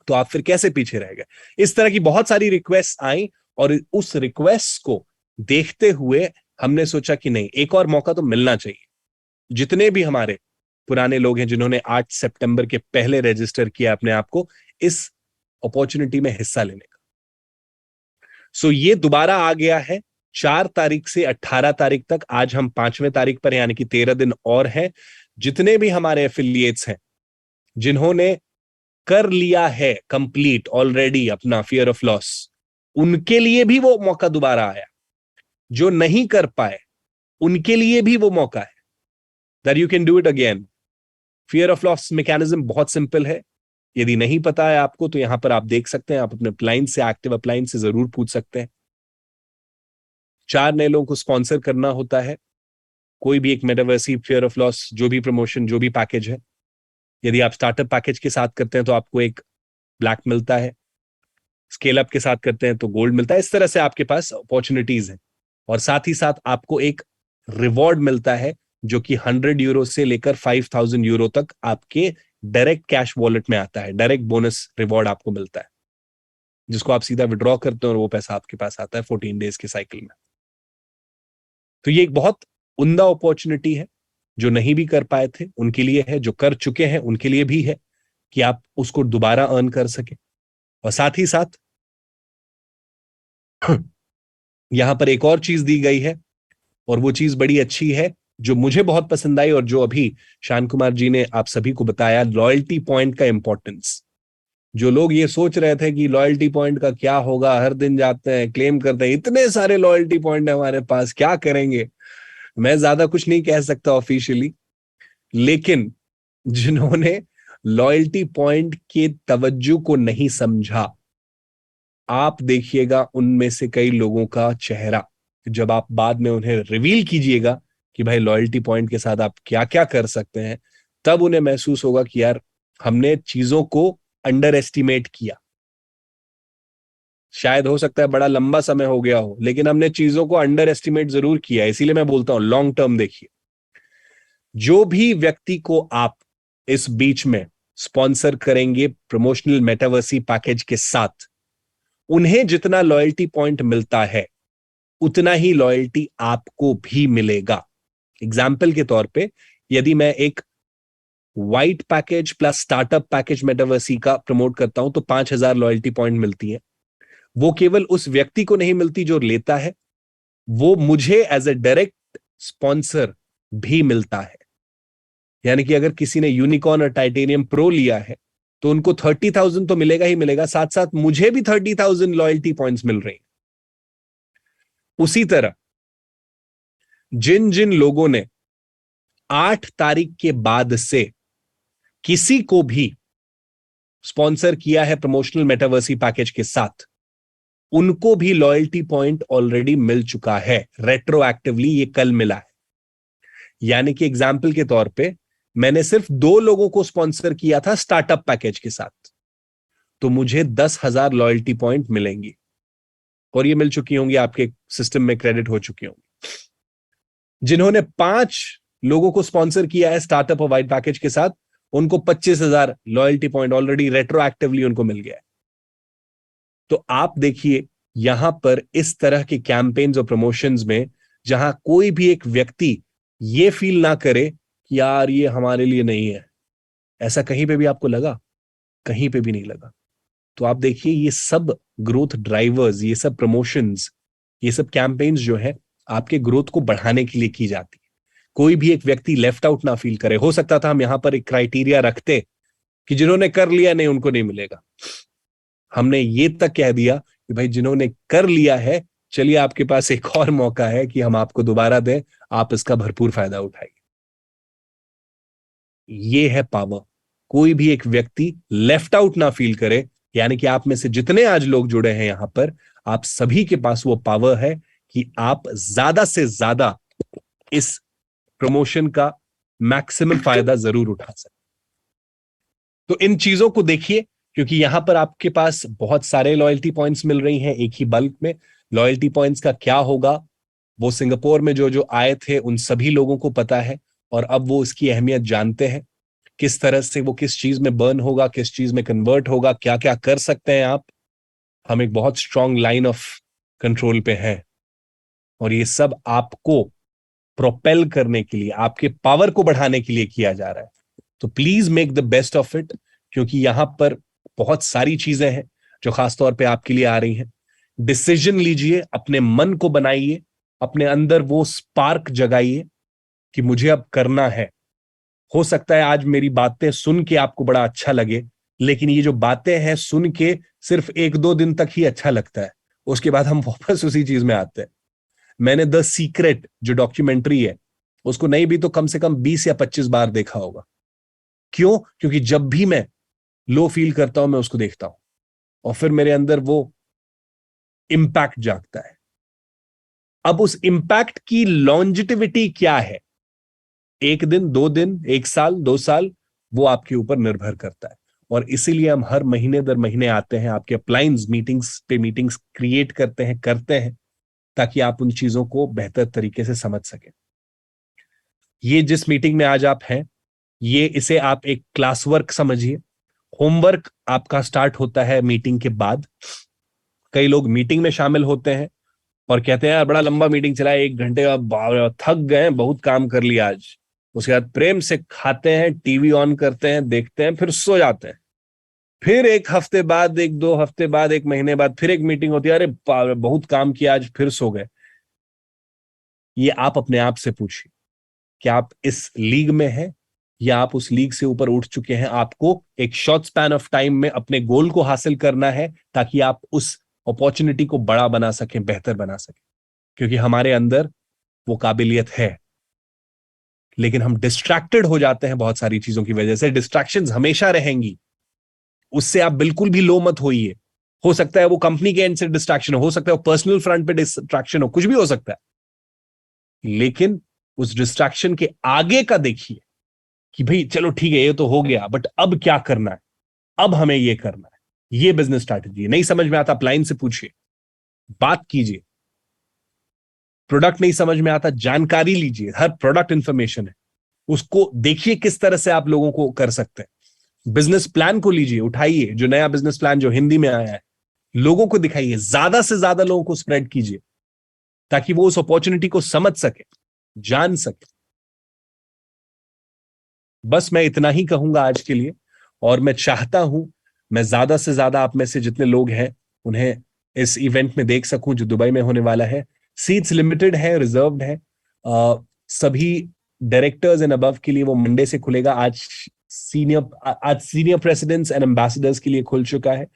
तो आप फिर कैसे पीछे रह गए? इस तरह की बहुत सारी रिक्वेस्ट आई, और उस रिक्वेस्ट को देखते हुए हमने सोचा कि नहीं, एक और मौका तो मिलना चाहिए। जितने भी हमारे पुराने लोग हैं जिन्होंने 8 सितंबर के पहले रजिस्टर किया अपने आप को इस अपॉर्चुनिटी में हिस्सा लेने का, सो ये दोबारा आ गया है। 4 तारीख से 18 तारीख तक, आज हम 5वें तारीख पर, यानी कि 13 दिन और हैं। जितने भी हमारे एफिलिएट्स हैं जिन्होंने कर लिया है कंप्लीट ऑलरेडी अपना फियर ऑफ लॉस, उनके लिए भी वो मौका दोबारा आया। जो नहीं कर पाए उनके लिए भी वो मौका है, that you can do it again. Fear of loss mechanism बहुत सिंपल है। यदि नहीं पता है आपको तो यहां पर आप देख सकते हैं, आप अपने अप्लायंस से, एक्टिव अप्लायंस से जरूर पूछ सकते हैं। 4 नए लोगों को स्पॉन्सर करना होता है, कोई भी एक मेटावर्सी फियर ऑफ लॉस, जो भी प्रमोशन, जो भी पैकेज है। यदि आप स्टार्टअप पैकेज के साथ करते हैं तो आपको एक ब्लैक मिलता है, स्केल अप के साथ करते हैं तो गोल्ड मिलता है। इस तरह से आपके पास अपॉर्चुनिटीज हैं, और साथ ही साथ आपको एक रिवॉर्ड मिलता है जो कि 100 यूरो से लेकर 5000 यूरो तक आपके डायरेक्ट कैश वॉलेट में आता है। डायरेक्ट बोनस रिवॉर्ड आपको मिलता है, जिसको आप सीधा विड्रॉ करते हैं और वो पैसा आपके पास आता है 14 डेज के साइकिल में। तो ये एक बहुत उम्दा अपॉर्चुनिटी है। जो नहीं भी कर पाए थे उनके लिए है, जो कर चुके हैं उनके लिए भी है, कि आप उसको दोबारा अर्न कर सके। और साथ ही साथ यहां पर एक और चीज दी गई है, और वो चीज बड़ी अच्छी है, जो मुझे बहुत पसंद आई, और जो अभी शान कुमार जी ने आप सभी को बताया, लॉयल्टी पॉइंट का इंपॉर्टेंस। जो लोग ये सोच रहे थे कि लॉयल्टी पॉइंट का क्या होगा, हर दिन जाते हैं क्लेम करते हैं, इतने सारे लॉयल्टी पॉइंट है हमारे पास, क्या करेंगे। मैं ज्यादा कुछ नहीं कह सकता ऑफिशियली, लेकिन जिन्होंने लॉयल्टी पॉइंट के तवज्जो को नहीं समझा, आप देखिएगा उनमें से कई लोगों का चेहरा, जब आप बाद में उन्हें रिवील कीजिएगा कि भाई लॉयल्टी पॉइंट के साथ आप क्या क्या कर सकते हैं, तब उन्हें महसूस होगा कि यार हमने चीजों को अंडर एस्टिमेट किया। शायद हो सकता है बड़ा लंबा समय हो गया हो, लेकिन हमने चीजों को अंडर एस्टिमेट जरूर किया। इसीलिए मैं बोलता हूं लॉन्ग टर्म देखिए। जो भी व्यक्ति को आप इस बीच में स्पॉन्सर करेंगे प्रमोशनल मेटावर्सी पैकेज के साथ, उन्हें जितना लॉयल्टी पॉइंट मिलता है उतना ही लॉयल्टी आपको भी मिलेगा। एग्जाम्पल के तौर पे, यदि मैं एक white package plus startup package metaverse का प्रमोट करता हूं तो 5000 लॉयल्टी पॉइंट मिलती है। वो केवल उस व्यक्ति को नहीं मिलती जो लेता है, वो मुझे एज ए डायरेक्ट स्पॉन्सर भी मिलता है। यानी कि अगर किसी ने यूनिकॉर्न और टाइटेनियम प्रो लिया है तो उनको 30,000 तो मिलेगा ही मिलेगा, साथ साथ मुझे भी 30,000 लॉयल्टी पॉइंट्स मिल रही हैं। उसी तरह जिन जिन लोगों ने 8 तारीख के बाद से किसी को भी स्पॉन्सर किया है प्रमोशनल मेटावर्सी पैकेज के साथ, उनको भी लॉयल्टी पॉइंट ऑलरेडी मिल चुका है रेट्रोएक्टिवली, ये कल मिला है। यानी कि एग्जाम्पल के तौर पे मैंने सिर्फ 2 लोगों को स्पॉन्सर किया था स्टार्टअप पैकेज के साथ, तो मुझे 10,000 लॉयल्टी पॉइंट मिलेंगी और ये मिल चुकी होंगी, आपके सिस्टम में क्रेडिट हो चुकी होंगी। जिन्होंने 5 लोगों को स्पॉन्सर किया है स्टार्टअप और वाइड पैकेज के साथ, उनको 25,000 लॉयल्टी पॉइंट ऑलरेडी रेट्रोएक्टिवली उनको मिल गया है। तो आप देखिए यहां पर इस तरह के कैंपेन्स और प्रमोशंस में जहां कोई भी एक व्यक्ति ये फील ना करे कि यार ये हमारे लिए नहीं है, ऐसा कहीं पे भी आपको लगा? कहीं पे भी नहीं लगा। तो आप देखिए ये सब ग्रोथ ड्राइवर्स, ये सब प्रमोशंस, ये सब कैंपेन्स जो है आपके ग्रोथ को बढ़ाने के लिए की जाती है। कोई भी एक व्यक्ति लेफ्ट आउट ना फील करे। हो सकता था हम यहां पर एक क्राइटेरिया रखते कि जिन्होंने कर लिया नहीं उनको नहीं मिलेगा। हमने ये तक कह दिया कि भाई जिन्होंने कर लिया है, चलिए आपके पास एक और मौका है कि हम आपको दोबारा दें, आप इसका भरपूर फायदा उठाइए। ये है पावर। कोई भी एक व्यक्ति लेफ्ट आउट ना फील करे। यानी कि आप में से जितने आज लोग जुड़े हैं यहां पर, आप सभी के पास वो पावर है कि आप ज्यादा से ज्यादा इस प्रमोशन का मैक्सिमम फायदा जरूर उठा सकते। तो इन चीजों को देखिए, क्योंकि यहां पर आपके पास बहुत सारे लॉयल्टी पॉइंट्स मिल रही हैं एक ही बल्क में। लॉयल्टी पॉइंट्स का क्या होगा वो सिंगापुर में जो जो आए थे उन सभी लोगों को पता है, और अब वो इसकी अहमियत जानते हैं, किस तरह से वो किस चीज में बर्न होगा, किस चीज में कन्वर्ट होगा, क्या क्या कर सकते हैं आप। हम एक बहुत स्ट्रांग लाइन ऑफ कंट्रोल पे हैं, और ये सब आपको प्रोपेल करने के लिए, आपके पावर को बढ़ाने के लिए किया जा रहा है। तो please make the best of it, क्योंकि यहां पर बहुत सारी चीजें हैं जो खासतौर पे आपके लिए आ रही हैं। डिसीजन लीजिए, अपने मन को बनाइए, अपने अंदर वो स्पार्क जगाइए कि मुझे अब करना है। हो सकता है आज मेरी बातें सुन के आपको बड़ा अच्छा लगे, लेकिन ये जो बातें हैं सुन के सिर्फ 1-2 दिन तक ही अच्छा लगता है, उसके बाद हम वापस उसी चीज में आते हैं। मैंने द सीक्रेट जो डॉक्यूमेंट्री है उसको नहीं भी तो कम से कम 20 या 25 बार देखा होगा। क्यों? क्योंकि जब भी मैं लो फील करता हूं मैं उसको देखता हूं, और फिर मेरे अंदर वो इंपैक्ट जागता है। अब उस इंपैक्ट की लॉन्जिटिविटी क्या है, 1 दिन, 2 दिन, 1 साल, 2 साल, वो आपके ऊपर निर्भर करता है। और इसीलिए हम हर महीने दर महीने आते हैं आपके अप्लायंस मीटिंग्स पे, मीटिंग्स क्रिएट करते हैं ताकि आप उन चीजों को बेहतर तरीके से समझ सकें। ये जिस मीटिंग में आज आप हैं, ये इसे आप एक क्लास वर्क समझिए। होमवर्क आपका स्टार्ट होता है मीटिंग के बाद। कई लोग मीटिंग में शामिल होते हैं और कहते हैं यार बड़ा लंबा मीटिंग चला है, 1 घंटे का, थक गए, बहुत काम कर लिया आज। उसके बाद प्रेम से खाते हैं, टीवी ऑन करते हैं, देखते हैं, फिर सो जाते हैं। फिर 1 हफ्ते बाद, 1-2 हफ्ते बाद, 1 महीने बाद फिर एक मीटिंग होती है, अरे बहुत काम किया आज, फिर सो गए। ये आप अपने आप से पूछिए, क्या आप इस लीग में हैं या आप उस लीग से ऊपर उठ चुके हैं? आपको एक शॉर्ट स्पैन ऑफ टाइम में अपने गोल को हासिल करना है ताकि आप उस अपॉर्चुनिटी को बड़ा बना सकें, बेहतर बना सकें। क्योंकि हमारे अंदर वो काबिलियत है, लेकिन हम डिस्ट्रैक्टेड हो जाते हैं बहुत सारी चीजों की वजह से। डिस्ट्रैक्शंस हमेशा रहेंगी, उससे आप बिल्कुल भी लो मत होइए। हो सकता है वो कंपनी के एंड से डिस्ट्रैक्शन हो सकता है वो पर्सनल फ्रंट पे डिस्ट्रैक्शन हो, कुछ भी हो सकता है, लेकिन उस डिस्ट्रैक्शन के आगे का देखिए कि भाई चलो ठीक है ये तो हो गया, बट अब क्या करना है, अब हमें ये करना है, ये बिजनेस स्ट्रैटेजी है। नहीं समझ में आता अपलाइन से पूछिए, बात कीजिए। प्रोडक्ट नहीं समझ में आता, जानकारी लीजिए, हर प्रोडक्ट इंफॉर्मेशन है, उसको देखिए किस तरह से आप लोगों को कर सकते हैं। बिजनेस प्लान को लीजिए, उठाइए, जो नया बिजनेस प्लान जो हिंदी में आया है, लोगों को दिखाइए, ज्यादा से ज्यादा लोगों को स्प्रेड कीजिए ताकि वो उस अपॉर्चुनिटी को समझ सके, जान सके। बस मैं इतना ही कहूंगा आज के लिए, और मैं चाहता हूं मैं ज्यादा से ज्यादा आप में से जितने लोग हैं उन्हें इस इवेंट में देख सकूं जो दुबई में होने वाला है। सीट्स लिमिटेड है, रिजर्व्ड है। सभी डायरेक्टर्स एंड अबव के लिए वो मंडे से खुलेगा। आज सीनियर प्रेसिडेंट्स एंड एम्बेसडर्स के लिए खुल चुका है।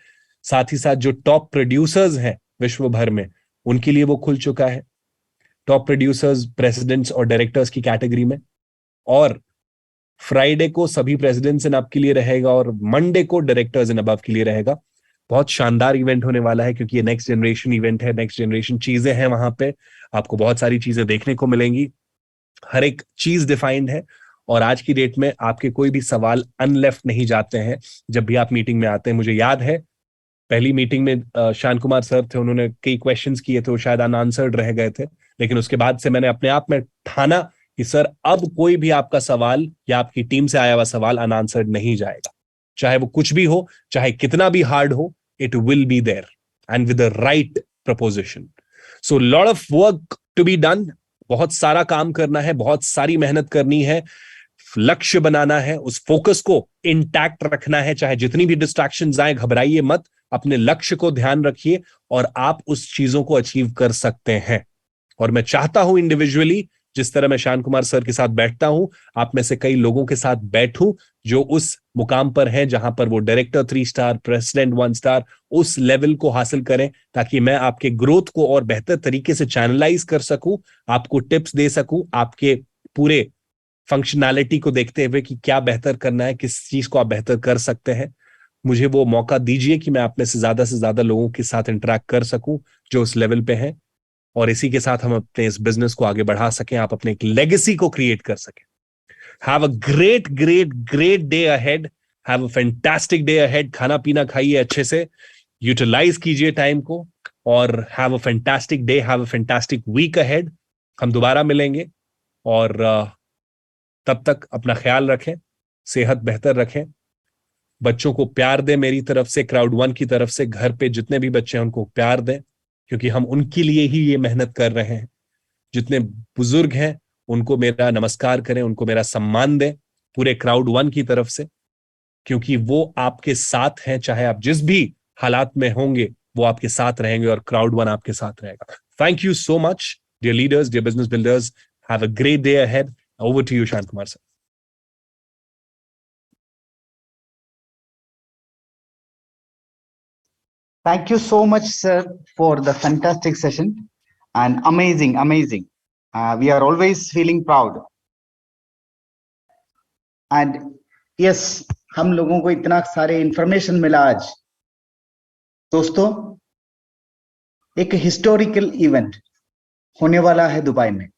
साथ ही साथ जो टॉप प्रोड्यूसर्स हैं विश्व भर में, उनके लिए वो खुल चुका है, टॉप प्रोड्यूसर्स, प्रेसिडेंट्स और डायरेक्टर्स की कैटेगरी में। और फ्राइडे को सभी प्रेसिडेंट्स एंड अबव के लिए रहेगा और मंडे को डायरेक्टर्स एंड अबव के लिए रहेगा। बहुत शानदार इवेंट होने वाला है क्योंकि ये नेक्स्ट जनरेशन इवेंट है, नेक्स्ट जनरेशन चीजें हैं वहां पे। आपको बहुत सारी चीजें देखने को मिलेंगी, हर एक चीज डिफाइंड है। और आज की डेट में आपके कोई भी सवाल अनलेफ्ट नहीं जाते हैं जब भी आप मीटिंग में आते हैं। मुझे याद है पहली मीटिंग में शान कुमार सर थे, उन्होंने कई क्वेश्चंस किए थे, वो शायद अनआंसर्ड रह गए थे, लेकिन उसके बाद से मैंने अपने आप में ठाना कि सर अब कोई भी आपका सवाल या आपकी टीम से आया हुआ सवाल अनआंसर्ड नहीं जाएगा, चाहे वो कुछ भी हो, चाहे कितना भी हार्ड हो, it will be there and with the right proposition. So lot of work to be done, बहुत सारा काम करना है, बहुत सारी मेहनत करनी है, लक्ष्य बनाना है, उस फोकस को इंटैक्ट रखना है, चाहे जितनी भी डिस्ट्रैक्शंस आए घबराइए मत, अपने लक्ष्य को ध्यान रखिए और आप उस चीजों को अचीव कर सकते हैं। और मैं चाहता हूं इंडिविजुअली, जिस तरह मैं शान कुमार सर के साथ बैठता हूं, आप में से कई लोगों के साथ बैठूं जो उस मुकाम पर हैं जहां पर वो डायरेक्टर 3 स्टार, प्रेसिडेंट 1 स्टार, उस लेवल को हासिल करें, ताकि मैं आपके ग्रोथ को और बेहतर तरीके से चैनलाइज कर सकूं, आपको टिप्स दे सकूं, आपके पूरे फंक्शनैलिटी को देखते हुए कि क्या बेहतर करना है, किस चीज को आप बेहतर कर सकते हैं। मुझे वो मौका दीजिए कि मैं आप में से ज्यादा लोगों के साथ इंटरेक्ट कर सकूं जो उस लेवल पे हैं, और इसी के साथ हम अपने इस बिजनेस को आगे बढ़ा सकें, आप अपने एक लेगेसी को क्रिएट कर सकें। Have a great great great day ahead, have a fantastic day ahead. खाना पीना खाइए अच्छे से, यूटिलाइज कीजिए टाइम को, और have a fantastic day, have a fantastic week ahead. हम दोबारा मिलेंगे, और तब तक अपना ख्याल रखें, सेहत बेहतर रखें, बच्चों को प्यार दें मेरी तरफ से, क्राउड1 की तरफ से। घर पे जितने भी बच्चे हैं उनको प्यार दें, क्योंकि हम उनके लिए ही ये मेहनत कर रहे हैं। जितने बुजुर्ग हैं उनको मेरा नमस्कार करें, उनको मेरा सम्मान दें पूरे क्राउड1 की तरफ से, क्योंकि वो आपके साथ हैं, चाहे आप जिस भी हालात में होंगे वो आपके साथ रहेंगे और क्राउड1 आपके साथ रहेगा। Thank you so much dear leaders, dear business builders, have a great day ahead. Over to you Shant Kumar sir. Thank you so much, sir, for the fantastic session and amazing, amazing. We are always feeling proud. And yes, हम लोगों को इतना सारे information मिला आज। दोस्तों, एक historical event होने वाला है दुबई में।